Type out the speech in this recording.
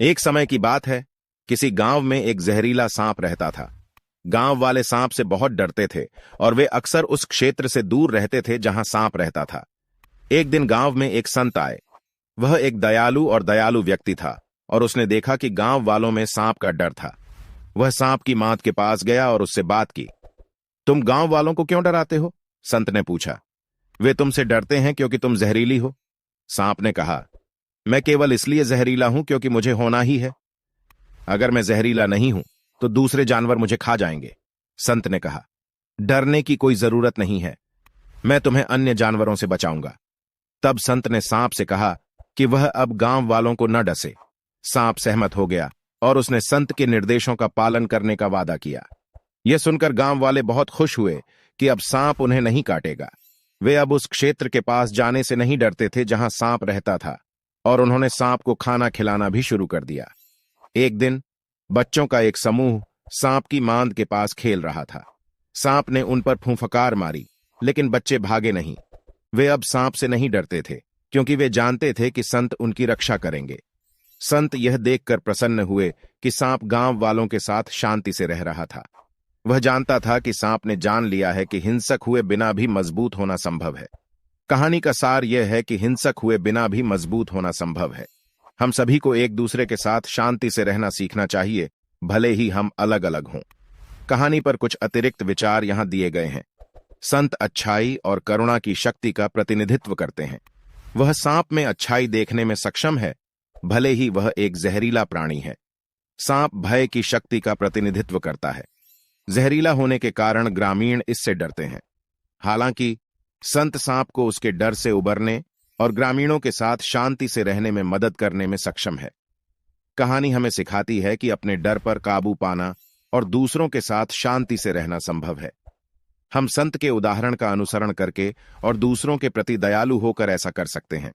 एक समय की बात है। किसी गांव में एक जहरीला सांप रहता था। गांव वाले सांप से बहुत डरते थे और वे अक्सर उस क्षेत्र से दूर रहते थे जहां सांप रहता था। एक दिन गांव में एक संत आए। वह एक दयालु व्यक्ति था और उसने देखा कि गांव वालों में सांप का डर था। वह सांप की मात के पास गया और उससे बात की। तुम गांव वालों को क्यों डराते हो? संत ने पूछा। वे तुमसे डरते हैं क्योंकि तुम जहरीली हो। सांप ने कहा, मैं केवल इसलिए जहरीला हूं क्योंकि मुझे होना ही है। अगर मैं जहरीला नहीं हूं तो दूसरे जानवर मुझे खा जाएंगे। संत ने कहा, डरने की कोई जरूरत नहीं है, मैं तुम्हें अन्य जानवरों से बचाऊंगा। तब संत ने सांप से कहा कि वह अब गांव वालों को न डसे। सांप सहमत हो गया और उसने संत के निर्देशों का पालन करने का वादा किया। यह सुनकर गांव वाले बहुत खुश हुए कि अब सांप उन्हें नहीं काटेगा। वे अब उस क्षेत्र के पास जाने से नहीं डरते थे जहां सांप रहता था और उन्होंने सांप को खाना खिलाना भी शुरू कर दिया। एक दिन बच्चों का एक समूह सांप की मांद के पास खेल रहा था। सांप ने उन पर फूंफकार मारी, लेकिन बच्चे भागे नहीं। वे अब सांप से नहीं डरते थे क्योंकि वे जानते थे कि संत उनकी रक्षा करेंगे। संत यह देखकर प्रसन्न हुए कि सांप गांव वालों के साथ शांति से रह रहा था। वह जानता था कि सांप ने जान लिया है कि हिंसक हुए बिना भी मजबूत होना संभव है। कहानी का सार यह है कि हिंसक हुए बिना भी मजबूत होना संभव है। हम सभी को एक दूसरे के साथ शांति से रहना सीखना चाहिए, भले ही हम अलग अलग हों। कहानी पर कुछ अतिरिक्त विचार यहां दिए गए हैं। संत अच्छाई और करुणा की शक्ति का प्रतिनिधित्व करते हैं। वह सांप में अच्छाई देखने में सक्षम है, भले ही वह एक जहरीला प्राणी है। सांप भय की शक्ति का प्रतिनिधित्व करता है। जहरीला होने के कारण ग्रामीण इससे डरते हैं। हालांकि संत सांप को उसके डर से उबरने और ग्रामीणों के साथ शांति से रहने में मदद करने में सक्षम है। कहानी हमें सिखाती है कि अपने डर पर काबू पाना और दूसरों के साथ शांति से रहना संभव है। हम संत के उदाहरण का अनुसरण करके और दूसरों के प्रति दयालु होकर ऐसा कर सकते हैं।